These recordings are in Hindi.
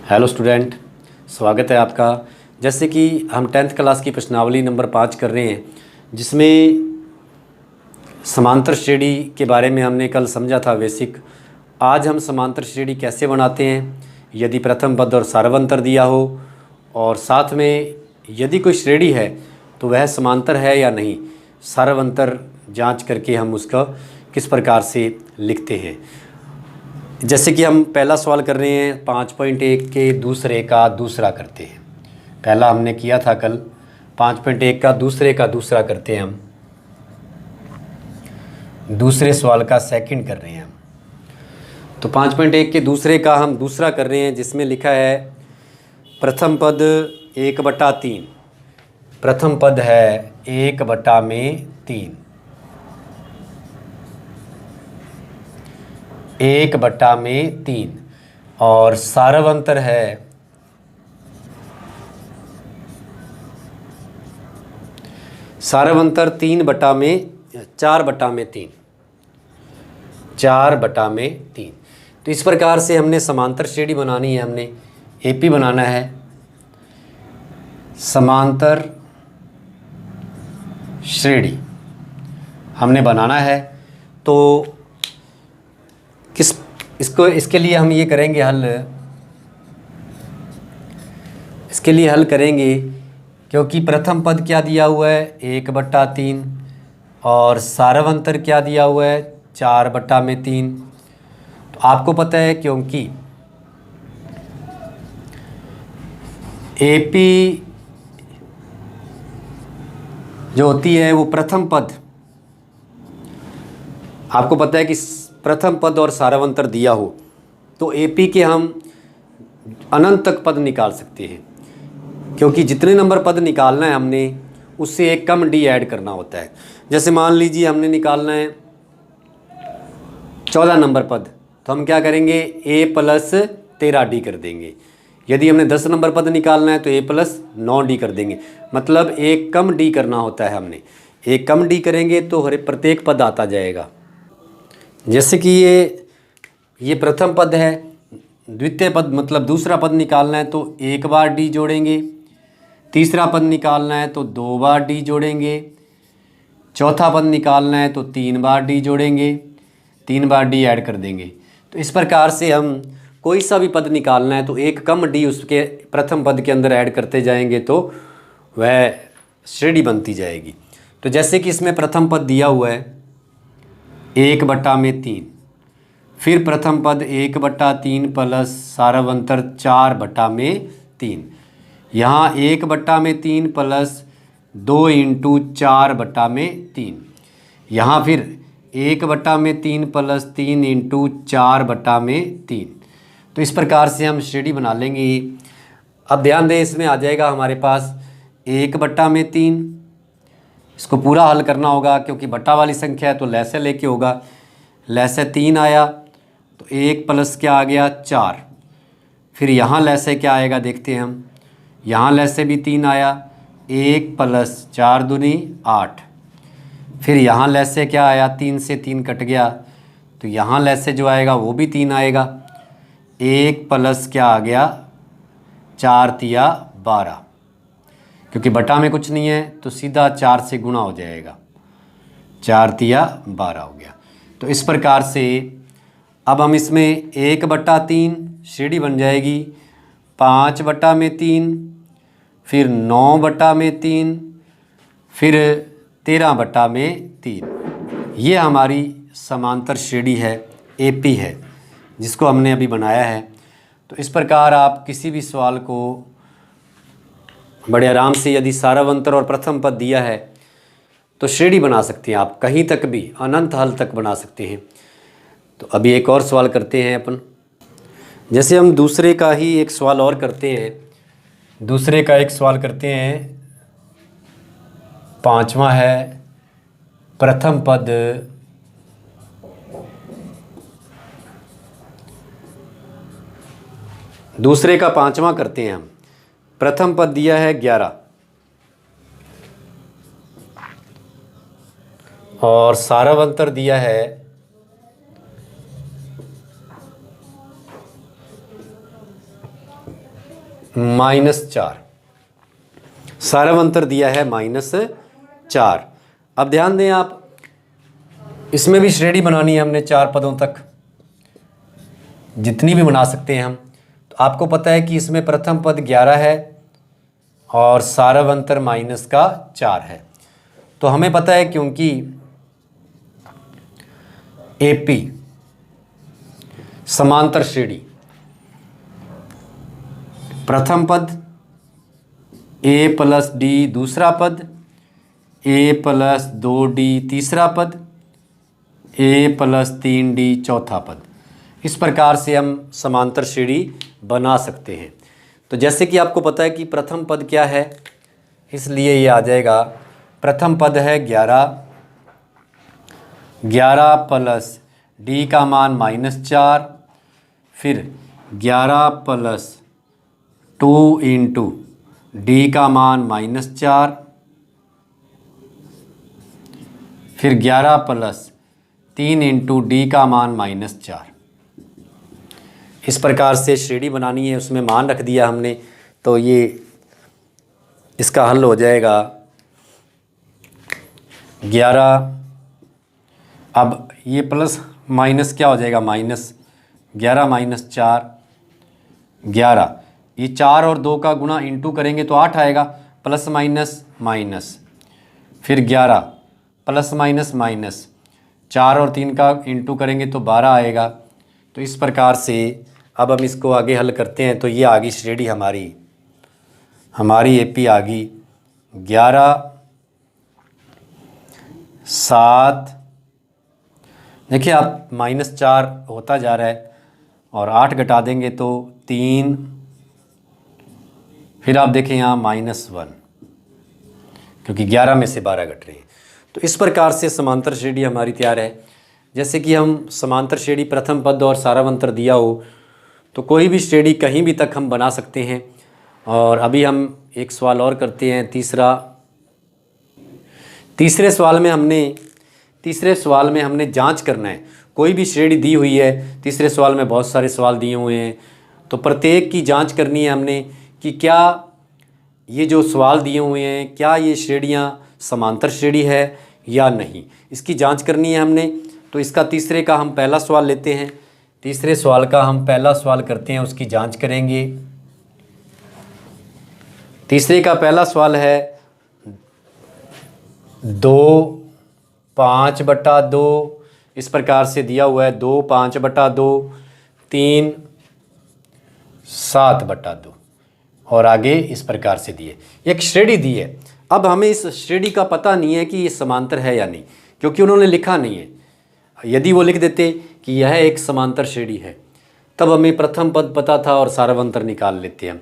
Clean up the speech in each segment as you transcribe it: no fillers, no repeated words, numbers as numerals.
हेलो स्टूडेंट, स्वागत है आपका। जैसे कि हम 10th क्लास की प्रश्नावली नंबर 5 कर रहे हैं, जिसमें समांतर श्रेणी के बारे में हमने कल समझा था बेसिक। आज हम समांतर श्रेणी कैसे बनाते हैं, यदि प्रथम पद और सार्वंतर दिया हो, और साथ में यदि कोई श्रेणी है तो वह समांतर है या नहीं, सार्वंतर जांच करके हम उसका किस प्रकार से लिखते हैं। जैसे कि हम पहला सवाल कर रहे हैं 5.1 के दूसरे का दूसरा करते हैं। पहला हमने किया था कल, 5.1 का दूसरा करते हैं हम। दूसरे सवाल का सेकंड कर रहे हैं हम। तो 5.1 के दूसरे का हम दूसरा कर रहे हैं, जिसमें लिखा है प्रथम पद 1/3। प्रथम पद है 1/3, 1/3, और सार्वंतर है 4/3, 4/3। तो इस प्रकार से हमने समांतर श्रेणी बनानी है, हमने एपी बनाना है। समांतर श्रेणी हमने बनाना है, तो इसके लिए हम ये करेंगे हल। इसके लिए हल करेंगे, क्योंकि प्रथम पद क्या दिया हुआ है 1/3, और सार्वंतर क्या दिया हुआ है 4/3। तो आपको पता है, क्योंकि एपी जो होती है वो प्रथम पद, आपको पता है कि प्रथम पद और सार्वंतर दिया हो तो एपी के हम अनंत तक पद निकाल सकते हैं, क्योंकि जितने नंबर पद निकालना है हमने उससे एक कम डी ऐड करना होता है। जैसे मान लीजिए हमने निकालना है 14 नंबर पद, तो हम क्या करेंगे a+13d कर देंगे। यदि हमने 10 नंबर पद निकालना है तो a+9d कर देंगे। मतलब एक कम डी करना होता है हमने। एक कम डी करेंगे तो हर प्रत्येक पद आता जाएगा। जैसे कि ये प्रथम पद है, द्वितीय पद मतलब दूसरा पद निकालना है तो एक बार डी जोड़ेंगे, तीसरा पद निकालना है तो 2 बार डी जोड़ेंगे, चौथा पद निकालना है तो 3 बार डी जोड़ेंगे, 3 बार डी ऐड कर देंगे। तो इस प्रकार से हम कोई सा भी पद निकालना है तो एक कम डी उसके प्रथम पद के अंदर ऐड करते जाएंगे तो वह श्रेणी बनती जाएगी। तो जैसे कि इसमें प्रथम पद दिया हुआ है 1/3, फिर प्रथम पद 1/3 प्लस सार्वंतर 4/3। यहाँ 1/3 प्लस 2 × 4/3। यहाँ फिर 1/3 प्लस 3 × 4/3। तो इस प्रकार से हम श्रेणी बना लेंगे। अब ध्यान दें, इसमें आ जाएगा हमारे पास 1/3। इसको पूरा हल करना होगा, क्योंकि बटा वाली संख्या है तो लैसे लेके होगा। लैसे 3 आया तो 1 प्लस क्या आ गया 4। फिर यहाँ लैसे क्या आएगा देखते हैं हम। यहाँ लैसे भी 3 आया, 1 प्लस 4 दूनी 8। फिर यहाँ लैसे क्या आया, 3 से 3 कट गया, तो यहाँ लैसे जो आएगा वो भी 3 आएगा। 1 प्लस क्या आ गया 4 तिया 12, क्योंकि बटा में कुछ नहीं है तो सीधा 4 से गुणा हो जाएगा। 4 तिया 12 हो गया। तो इस प्रकार से अब हम इसमें 1/3 श्रेणी बन जाएगी, 5/3, फिर 9/3, फिर 13/3। ये हमारी समांतर श्रेणी है, एपी है, जिसको हमने अभी बनाया है। तो इस प्रकार आप किसी भी सवाल को बड़े आराम से, यदि सार्वंतर और प्रथम पद दिया है तो श्रेणी बना सकते हैं आप, कहीं तक भी अनंत हल तक बना सकते हैं। तो अभी एक और सवाल करते हैं अपन। जैसे हम दूसरे का ही एक सवाल और करते हैं। दूसरे का एक सवाल करते हैं, 5वां है प्रथम पद 5वां करते हैं हम। प्रथम पद दिया है 11 और सार्वंतर दिया है 4। -4, सारवंतर दिया है -4। अब ध्यान दें आप, इसमें भी श्रेणी बनानी है हमने 4 पदों तक, जितनी भी बना सकते हैं हम। तो आपको पता है कि इसमें प्रथम पद 11 है और सारवंतर -4 है। तो हमें पता है क्योंकि AP समांतर श्रेणी, प्रथम पद A + D दूसरा पद, A + 2D तीसरा पद, A + 3D चौथा पद, इस प्रकार से हम समांतर श्रेणी बना सकते हैं। तो जैसे कि आपको पता है कि प्रथम पद क्या है, इसलिए ये आ जाएगा, प्रथम पद है 11, 11 + D का मान -4, फिर 11 + 2 × D का मान -4, फिर 11 + 3 × D का मान -4। इस प्रकार से श्रेणी बनानी है, उसमें मान रख दिया हमने। तो ये इसका हल हो जाएगा 11, अब ये प्लस माइनस क्या हो जाएगा, -11 - 4 11, ये 4 और 2 का गुणा इंटू करेंगे तो 8 आएगा, प्लस माइनस, फिर 11 प्लस माइनस 4 और 3 का इंटू करेंगे तो 12 आएगा। तो इस प्रकार से अब हम इसको आगे हल करते हैं। तो ये आ गई श्रेणी हमारी AP आ गई 11, 7, देखिए आप -4 होता जा रहा है और 8 घटा देंगे तो 3, फिर आप देखें यहाँ -1, क्योंकि 11 में से 12 घट रहे हैं। तो इस प्रकार से समांतर श्रेणी हमारी तैयार है। जैसे कि हम समांतर श्रेणी प्रथम पद और सारवंतर दिया हो तो कोई भी श्रेणी कहीं भी तक हम बना सकते हैं। और अभी हम एक सवाल और करते हैं, तीसरे सवाल में हमने जांच करना है। कोई भी श्रेणी दी हुई है, तीसरे सवाल में बहुत सारे सवाल दिए हुए हैं, तो प्रत्येक की जांच करनी है हमने कि क्या ये जो सवाल दिए हुए हैं, क्या ये श्रेणियाँ समांतर श्रेणी है या नहीं, इसकी जांच करनी है हमने। तो इसका तीसरे का हम पहला सवाल लेते हैं, तीसरे सवाल का हम पहला सवाल करते हैं, उसकी जांच करेंगे। तीसरे का पहला सवाल है 2 5/2, इस प्रकार से दिया हुआ है 2 5/2, 3 7/2 और आगे इस प्रकार से दिए, एक श्रेणी दी है। अब हमें इस श्रेणी का पता नहीं है कि ये समांतर है या नहीं, क्योंकि उन्होंने लिखा नहीं है। यदि वो लिख देते कि यह एक समांतर श्रेणी है, तब हमें प्रथम पद पता था और सारवंतर निकाल लेते हैं।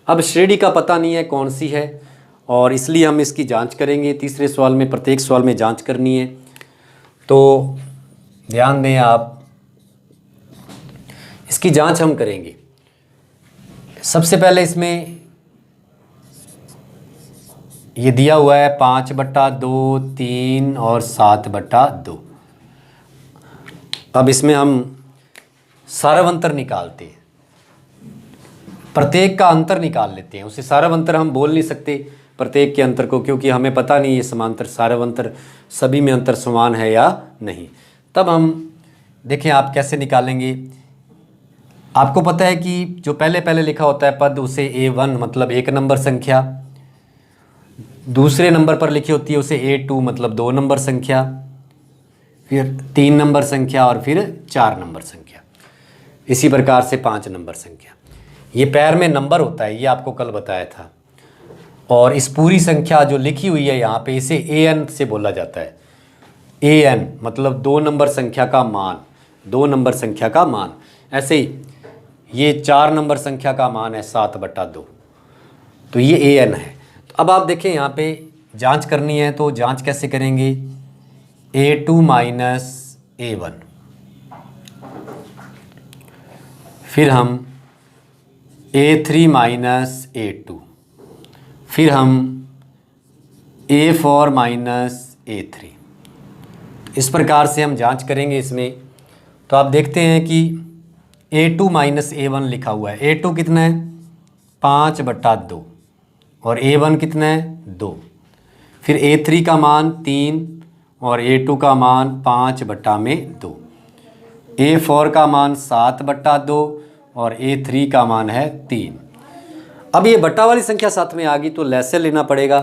अब श्रेणी का पता नहीं है कौन सी है, और इसलिए हम इसकी जांच करेंगे। तीसरे सवाल में, प्रत्येक सवाल में जांच करनी है। तो ध्यान दें आप, इसकी जांच हम करेंगे। सबसे पहले इसमें ये दिया हुआ है 5/2, 3 और 7/2। अब इसमें हम सारवंतर निकालते हैं, प्रत्येक का अंतर निकाल लेते हैं। उसे सारवंतर हम बोल नहीं सकते प्रत्येक के अंतर को, क्योंकि हमें पता नहीं ये समांतर सारवंतर सभी में अंतर समान है या नहीं। तब हम देखें आप कैसे निकालेंगे। आपको पता है कि जो पहले लिखा होता है पद, उसे A1 मतलब 1 नंबर संख्या, दूसरे नंबर पर लिखी होती है उसे A2 मतलब 2 नंबर संख्या, फिर 3 नंबर संख्या और फिर 4 नंबर संख्या, इसी प्रकार से 5 नंबर संख्या। ये पैर में नंबर होता है, ये आपको कल बताया था। और इस पूरी संख्या जो लिखी हुई है यहाँ पे, इसे AN से बोला जाता है। AN मतलब 2 नंबर संख्या का मान, 2 नंबर संख्या का मान। ऐसे ही ये 4 नंबर संख्या का मान है 7/2, तो ये AN है। तो अब आप देखें यहाँ पे जांच करनी है, तो जांच कैसे करेंगे। A2 - A1, फिर हम A3 - A2, फिर हम A4 - A3। इस प्रकार से हम जांच करेंगे इसमें। तो आप देखते हैं कि A2 - A1 लिखा हुआ है। A2 कितना है 5/2 और A1 कितना है 2। फिर A3 का मान 3 और A2 का मान 5/2। A4 का मान 7/2 और A3 का मान है 3। अब ये बट्टा वाली संख्या साथ में आ गई तो लैसे लेना पड़ेगा।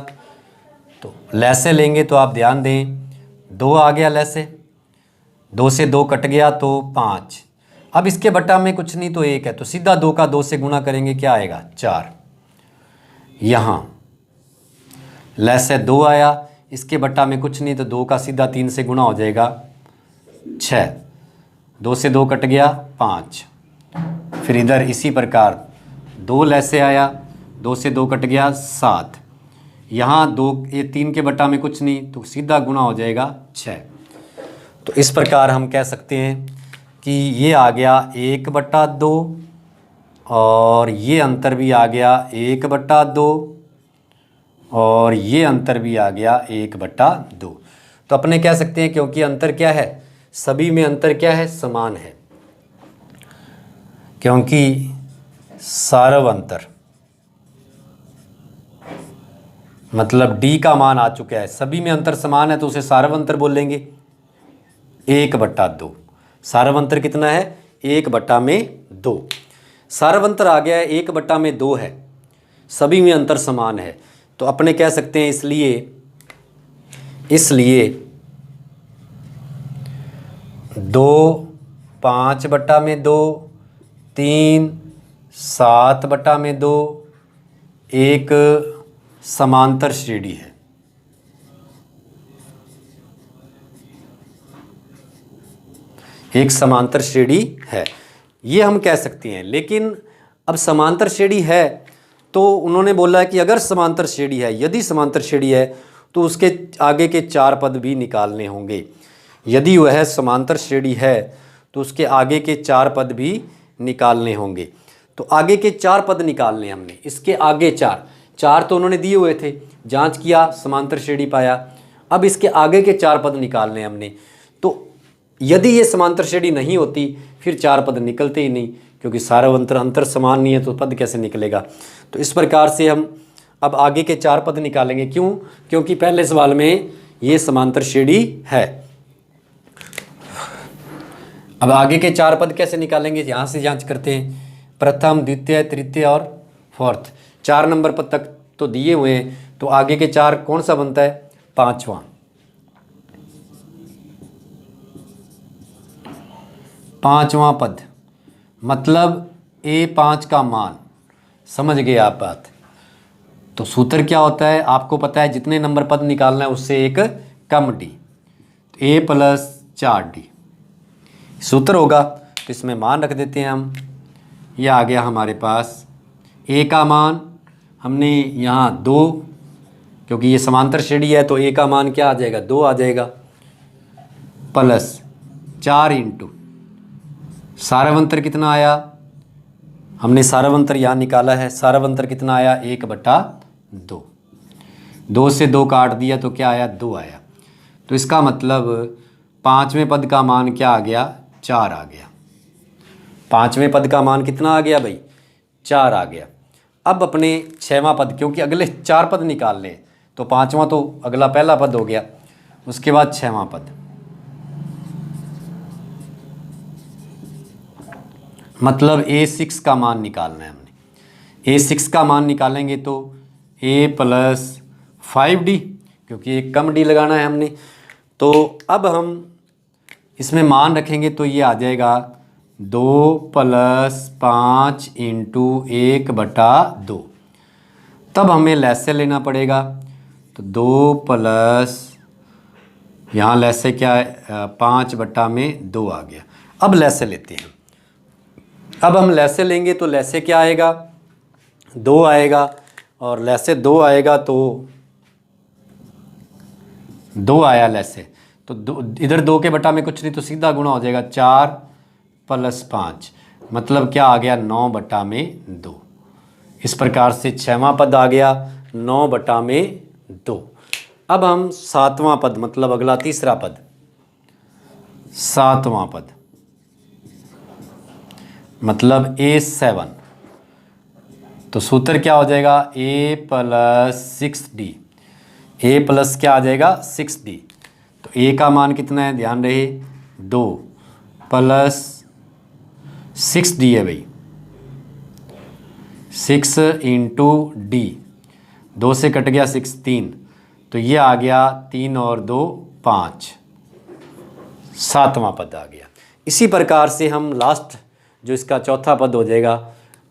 तो लैसे लेंगे तो आप ध्यान दें, 2 आ गया लैसे, 2 से 2 कट गया तो 5। अब इसके बट्टा में कुछ नहीं तो 1 है, तो सीधा 2 का 2 से गुणा करेंगे, क्या आएगा 4। यहाँ लैसे 2 आया, इसके बट्टा में कुछ नहीं तो 2 का सीधा 3 से गुणा हो जाएगा 6। 2 से 2 कट गया 5। फिर इधर इसी प्रकार 2 लैसे आया, 2 से 2 कट गया 7। यहाँ 2 ये 3 के बट्टा में कुछ नहीं तो सीधा गुणा हो जाएगा 6। तो इस प्रकार हम कह सकते हैं कि ये आ गया 1/2 और ये अंतर भी आ गया 1/2 और ये अंतर भी आ गया 1/2। तो अपने कह सकते हैं क्योंकि अंतर क्या है, सभी में अंतर क्या है, समान है। क्योंकि सारव अंतर मतलब D का मान आ चुका है, सभी में अंतर समान है तो उसे सारव अंतर बोलेंगे 1/2। सारव अंतर कितना है 1/2। सारव अंतर आ गया है 1/2 है, सभी में अंतर समान है तो अपने कह सकते हैं इसलिए 2 5/2, 3 7/2 एक समांतर श्रेणी है। एक समांतर श्रेणी है, ये हम कह सकते हैं। लेकिन अब समांतर श्रेणी है तो उन्होंने बोला कि अगर समांतर श्रेणी है, यदि समांतर श्रेणी है तो उसके आगे के 4 पद भी निकालने होंगे। यदि वह समांतर श्रेणी है तो उसके आगे के 4 पद भी निकालने होंगे। तो आगे के 4 पद निकालने हमने, इसके आगे 4 तो उन्होंने दिए हुए थे, जांच किया समांतर श्रेणी पाया। अब इसके आगे के 4 पद निकालने हमने, तो यदि ये समांतर श्रेणी नहीं होती फिर 4 पद निकलते ही नहीं, क्योंकि सारव अंतर समान नहीं है तो पद कैसे निकलेगा। तो इस प्रकार से हम अब आगे के 4 पद निकालेंगे। क्यों? क्योंकि पहले सवाल में ये समांतर श्रेणी है। अब आगे के 4 पद कैसे निकालेंगे, यहाँ से जांच करते हैं। प्रथम, द्वितीय, तृतीय और फोर्थ, 4 नंबर पद तक तो दिए हुए हैं, तो आगे के 4 कौन सा बनता है, 5वां। पांचवां पद मतलब A5 का मान, समझ गए आप बात। तो सूत्र क्या होता है आपको पता है, जितने नंबर पद निकालना है उससे एक कम D, A + 4D सूत्र होगा। तो इसमें मान रख देते हैं हम। ये आ गया हमारे पास A का मान, हमने यहाँ 2, क्योंकि ये समांतर श्रेणी है तो A का मान क्या आ जाएगा, 2 आ जाएगा, प्लस 4 इंटू सारवंतर कितना आया, हमने सारवंतर यहाँ निकाला है, सारवंतर कितना आया 1/2। 2 से 2 काट दिया तो क्या आया, 2 आया। तो इसका मतलब 5वें पद का मान क्या आ गया, 4 आ गया। 5वें पद का मान कितना आ गया भाई, 4 आ गया। अब अपने 6वां पद, क्योंकि अगले 4 पद निकालने हैं तो 5वां तो अगला पहला पद हो गया, उसके बाद 6वां पद मतलब A6 का मान निकालना है हमने। A6 का मान निकालेंगे तो A + 5D, क्योंकि एक कम D लगाना है हमने। तो अब हम इसमें मान रखेंगे तो ये आ जाएगा 2 + 5 इंटू 1/2। तब हमें लैसे लेना पड़ेगा, तो 2 प्लस यहाँ लैसे क्या है, 5/2 आ गया। अब लैसे लेते हैं। अब हम लैसे लेंगे तो लैसे क्या आएगा, 2 आएगा, और लैसे 2 आएगा तो 2 आया लैसे, तो इधर 2 के बटा में कुछ नहीं तो सीधा गुणा हो जाएगा, 4 + 5 मतलब क्या आ गया, 9/2। इस प्रकार से 6वां पद आ गया 9/2। अब हम 7वां पद मतलब अगला तीसरा पद, 7वां पद मतलब A7 तो सूत्र क्या हो जाएगा, a plus 6d, a plus क्या आ जाएगा 6d। तो a का मान कितना है, ध्यान रहे 2 प्लस 6d है भाई, 6 इंटू डी, 2 से कट गया 6, 3, तो ये आ गया 3 और 2 5, 7वां पद आ गया। इसी प्रकार से हम लास्ट जो इसका चौथा पद हो जाएगा,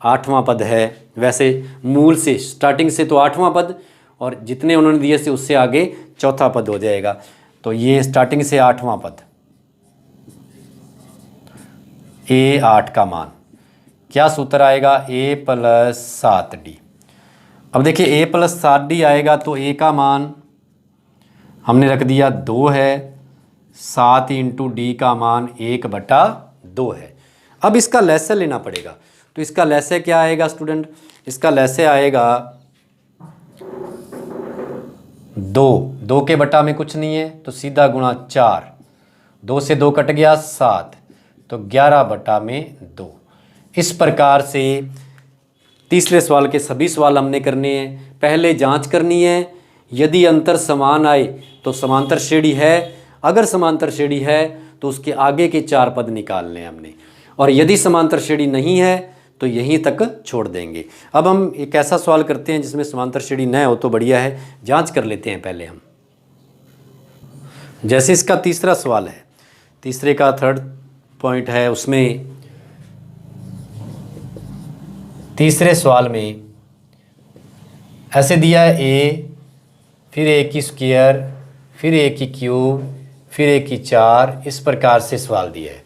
8वां पद है, वैसे मूल से स्टार्टिंग से तो 8वां पद और जितने उन्होंने दिए से उससे आगे चौथा पद हो जाएगा। तो ये स्टार्टिंग से 8वां पद, a 8 का मान, क्या सूत्र आएगा, a प्लस 7d। अब देखिए a प्लस 7d आएगा तो a का मान हमने रख दिया 2 है, 7 इंटू डी का मान 1/2 है। अब इसका लैसे लेना पड़ेगा, तो इसका लैसे क्या आएगा स्टूडेंट, इसका लैसे आएगा 2 के बटा में कुछ नहीं है तो सीधा गुणा 4, 2 से 2 कट गया 7, तो 11/2। इस प्रकार से तीसरे सवाल के सभी सवाल हमने करने हैं। पहले जांच करनी है, यदि अंतर समान आए तो समांतर श्रेणी है, अगर समांतर श्रेणी है तो उसके आगे के 4 पद निकालने हैं हमने, और यदि समांतर श्रेणी नहीं है तो यहीं तक छोड़ देंगे। अब हम एक ऐसा सवाल करते हैं जिसमें समांतर श्रेणी न हो तो बढ़िया है, जांच कर लेते हैं पहले हम। जैसे इसका तीसरा सवाल है, तीसरे का थर्ड पॉइंट है, उसमें तीसरे सवाल में ऐसे दिया है a, फिर a की स्क्वायर, फिर a की क्यूब, फिर a की 4, इस प्रकार से सवाल दिया है।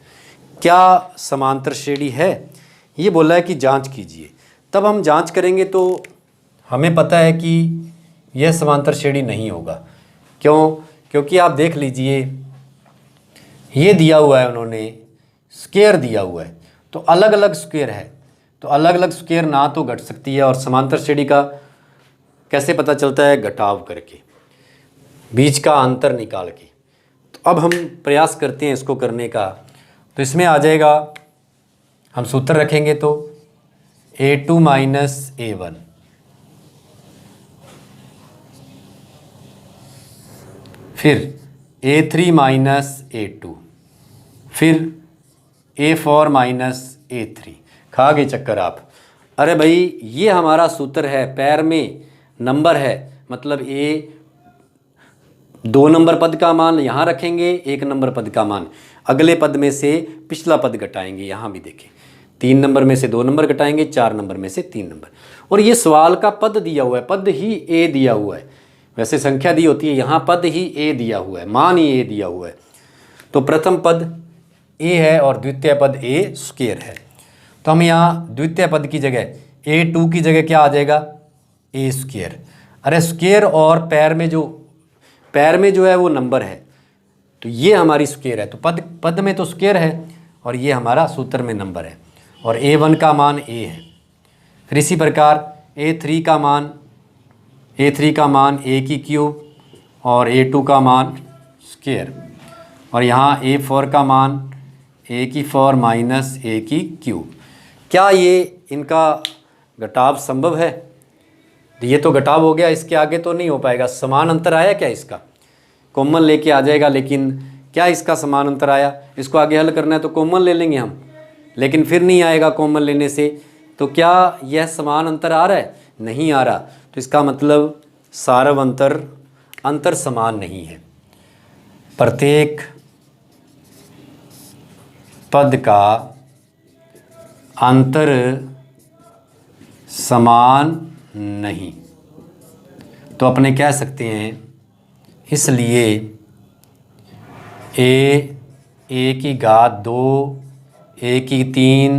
क्या समांतर श्रेणी है, ये बोला है कि जांच कीजिए। तब हम जांच करेंगे तो हमें पता है कि यह समांतर श्रेणी नहीं होगा। क्यों? क्योंकि आप देख लीजिए, ये दिया हुआ है उन्होंने, स्क्वायर दिया हुआ है, तो अलग अलग स्क्वायर है, तो अलग अलग स्क्वायर ना तो घट सकती है, और समांतर श्रेणी का कैसे पता चलता है, घटाव करके, बीच का अंतर निकाल के। तो अब हम प्रयास करते हैं इसको करने का। तो इसमें आ जाएगा, हम सूत्र रखेंगे तो a2 माइनस a1, फिर a3 माइनस a2, फिर a4 माइनस a3। खा गए चक्कर आप। अरे भाई ये हमारा सूत्र है, पैर में नंबर है, मतलब a 2 नंबर पद का मान यहाँ रखेंगे, 1 नंबर पद का मान अगले पद में से पिछला पद घटाएंगे। यहाँ भी देखें, 3 नंबर में से 2 नंबर घटाएंगे, 4 नंबर में से 3 नंबर। और ये सवाल का पद दिया हुआ है, पद ही a दिया हुआ है, वैसे संख्या दी होती है, यहाँ पद ही a दिया हुआ है, मान ही a दिया हुआ है। तो प्रथम पद a है और द्वितीय पद a स्क्वायर है। तो हम यहाँ द्वितीय पद की जगह a2 की जगह क्या आ जाएगा, a स्क्वायर। अरे स्क्वायर और पैर में जो है वो नंबर है, तो ये हमारी स्क्वायर है, तो पद में तो स्क्वायर है और ये हमारा सूत्र में नंबर है, और a1 का मान a है। फिर इसी प्रकार a3 का मान a की क्यूब और a2 का मान स्क्वायर, और यहाँ a4 का मान a की 4 माइनस a की क्यूब। क्या ये इनका घटाव संभव है? ये तो घटाव हो गया, इसके आगे तो नहीं हो पाएगा। समान अंतर आया क्या, इसका कॉमन लेके आ जाएगा, लेकिन क्या इसका समान अंतर आया? इसको आगे हल करना है तो कॉमन ले लेंगे हम, लेकिन फिर नहीं आएगा कॉमन लेने से। तो क्या यह समान अंतर आ रहा है? नहीं आ रहा। तो इसका मतलब सारव अंतर समान नहीं है। प्रत्येक पद का अंतर समान नहीं, तो अपने कह सकते हैं इसलिए a की घात 2, a की 3,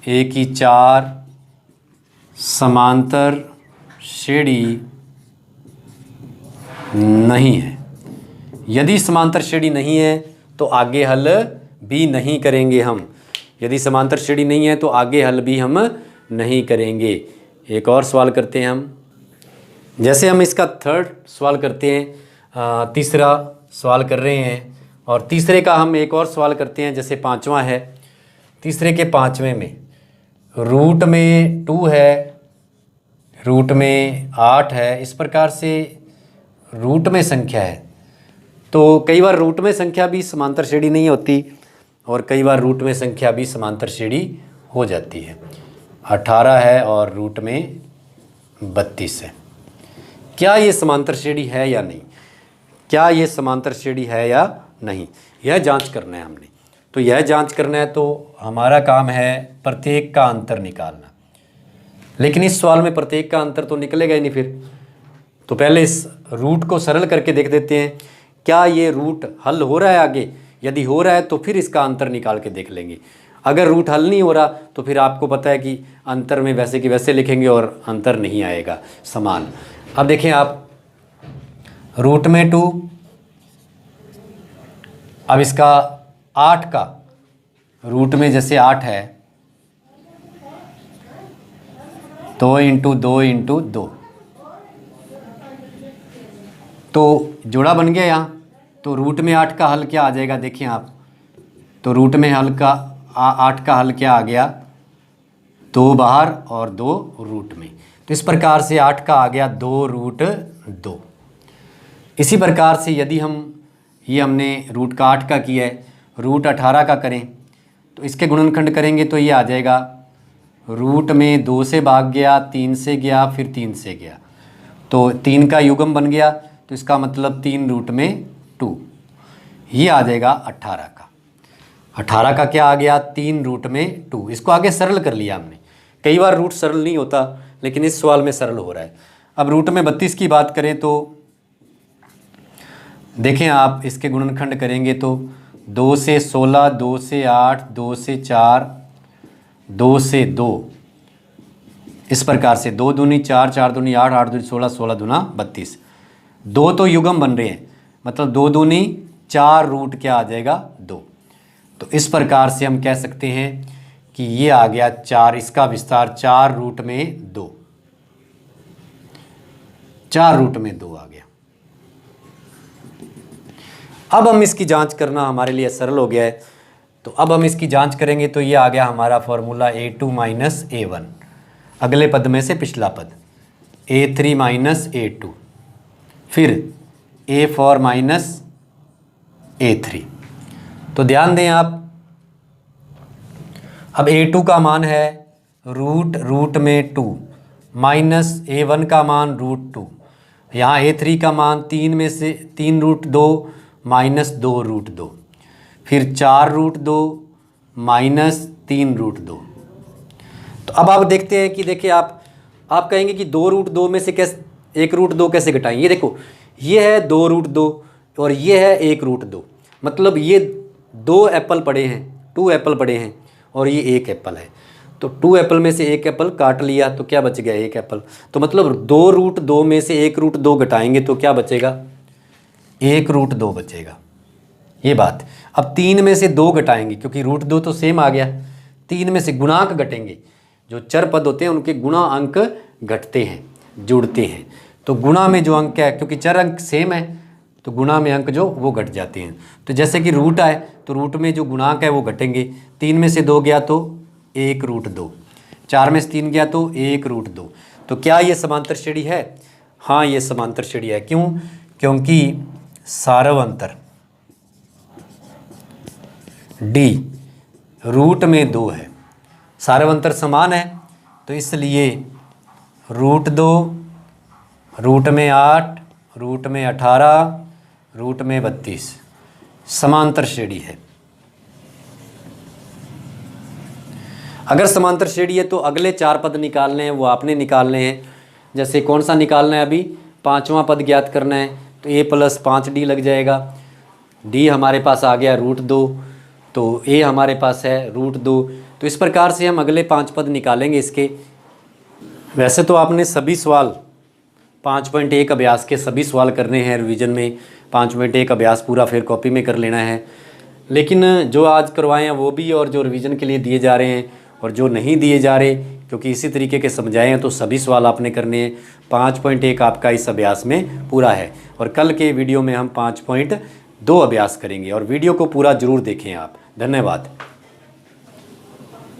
a की 4 समांतर श्रेणी नहीं है। यदि समांतर श्रेणी नहीं है तो आगे हल भी नहीं करेंगे हम। यदि समांतर श्रेणी नहीं है तो आगे हल भी हम नहीं करेंगे। एक और सवाल करते हैं हम। जैसे हम इसका थर्ड सवाल करते हैं, तीसरा सवाल कर रहे हैं, और तीसरे का हम एक और सवाल करते हैं। जैसे 5वां है, तीसरे के 5वें में रूट में 2 है रूट में 8 है। इस प्रकार से रूट में संख्या है, तो कई बार रूट में संख्या भी समांतर श्रेणी नहीं होती और कई बार रूट में संख्या भी समांतर श्रेणी हो जाती है। 18 है और रूट में 32 है। क्या ये समांतर श्रेणी है या नहीं, क्या ये समांतर श्रेणी है या नहीं, यह जांच करना है हमने। तो यह जांच करना है तो हमारा काम है प्रत्येक का अंतर निकालना। लेकिन इस सवाल में प्रत्येक का अंतर तो निकलेगा ही नहीं फिर। तो पहले इस रूट को सरल करके देख देते हैं, क्या ये रूट हल हो रहा है आगे। यदि हो रहा है तो फिर इसका अंतर निकाल के देख लेंगे। अगर रूट हल नहीं हो रहा तो फिर आपको पता है कि अंतर में वैसे कि वैसे लिखेंगे और अंतर नहीं आएगा समान। अब देखें आप, रूट में 2, अब इसका 8 का रूट में जैसे 8 है 2 इंटू 2 इंटू 2, तो जोड़ा बन गया यहाँ। तो रूट में 8 का हल क्या आ जाएगा, देखिए आप। तो रूट में हल का 8 का हल क्या आ गया, 2 बाहर और 2 रूट में। तो इस प्रकार से 8 का आ गया 2 रूट 2। इसी प्रकार से यदि हम ये हमने रूट का 8 का किया है, रूट 18 का करें तो इसके गुणनखंड करेंगे तो ये आ जाएगा रूट में 2 से भाग गया, 3 से गया, फिर 3 से गया, तो 3 का युग्म बन गया। तो इसका मतलब 3 रूट में 2, ये आ जाएगा 18 का। 18 का क्या आ गया, 3 रूट में 2। इसको आगे सरल कर लिया हमने। कई बार रूट सरल नहीं होता लेकिन इस सवाल में सरल हो रहा है। अब रूट में 32 की बात करें तो देखें आप, इसके गुणनखंड करेंगे तो 2 से 16, 2 से 8, 2 से 4, 2 से 2, इस प्रकार से 2 दूनी 4, 4 दूनी 8, 8 दूनी 16, 16 दूना 32। 2 तो युग्म बन रहे हैं, मतलब 2 दूनी 4 रूट क्या आ जाएगा 2। तो इस प्रकार से हम कह सकते हैं कि ये आ गया 4, इसका विस्तार 4 रूट में 2, 4 रूट में 2 आ गया। अब हम इसकी जांच करना हमारे लिए सरल हो गया है। तो अब हम इसकी जांच करेंगे तो ये आ गया हमारा फॉर्मूला a2 माइनस a1, अगले पद में से पिछला पद a3 माइनस a2, फिर a4 माइनस a3। तो ध्यान दें आप, अब a2 का मान है रूट में 2 माइनस a1 का मान √2, यहाँ a3 का मान 3 में से 3 रूट 2 माइनस 2 रूट 2, फिर 4 रूट 2 माइनस 3 रूट 2। तो अब आप देखते हैं कि देखिए आप कहेंगे कि 2 रूट 2 में से कैसे 1 रूट 2 कैसे घटाएं। ये देखो, ये है 2 रूट 2 और ये है 1 रूट 2, मतलब ये 2 एप्पल पड़े हैं, 2 एप्पल पड़े हैं और ये 1 एप्पल है। तो 2 एप्पल में से 1 एप्पल काट लिया तो क्या बच गया 1 एप्पल। तो मतलब 2 रूट 2 में से 1 रूट 2 घटाएंगे तो क्या बचेगा, 1 रूट 2 बचेगा। ये बात। अब 3 में से 2 घटाएंगे क्योंकि रूट 2 तो सेम आ गया। 3 में से गुणांक घटेंगे, जो चर पद होते हैं उनके गुणा अंक घटते हैं, जुड़ते हैं। तो गुणा में जो अंक है, क्योंकि चर अंक सेम है तो गुणा में अंक जो वो घट जाते हैं। तो जैसे कि रूट आए तो रूट में जो गुणांक है वो घटेंगे। 3 में से 2 गया तो 1 रूट 2, 4 में से 3 गया तो 1 रूट 2। तो क्या ये समांतर श्रेणी है? हाँ, ये समांतर श्रेणी है। क्यों? क्योंकि सारव अंतर d रूट में 2 है, सारव अंतर समान है, तो इसलिए रूट 2, रूट में 8, रूट में 18, रूट में 32 समांतर श्रेणी है। अगर समांतर श्रेणी है तो अगले 4 पद निकालने हैं, वो आपने निकालने हैं। जैसे कौन सा निकालना है, अभी 5वां पद ज्ञात करना है, तो a + 5d लग जाएगा। d हमारे पास आ गया रूट 2, तो a हमारे पास है रूट 2। तो इस प्रकार से हम अगले 5 पद निकालेंगे इसके। वैसे तो आपने सभी सवाल 5.1 अभ्यास के सभी सवाल करने हैं रिवीजन में, 5.1 अभ्यास पूरा फिर कॉपी में कर लेना है। लेकिन जो आज करवाए हैं वो भी, और जो रिवीजन के लिए दिए जा रहे हैं और जो नहीं दिए जा रहे, क्योंकि इसी तरीके के समझाए हैं तो सभी सवाल आपने करने हैं। 5.1 आपका इस अभ्यास में पूरा है और कल के वीडियो में हम 5.2 अभ्यास करेंगे। और वीडियो को पूरा ज़रूर देखें आप। धन्यवाद।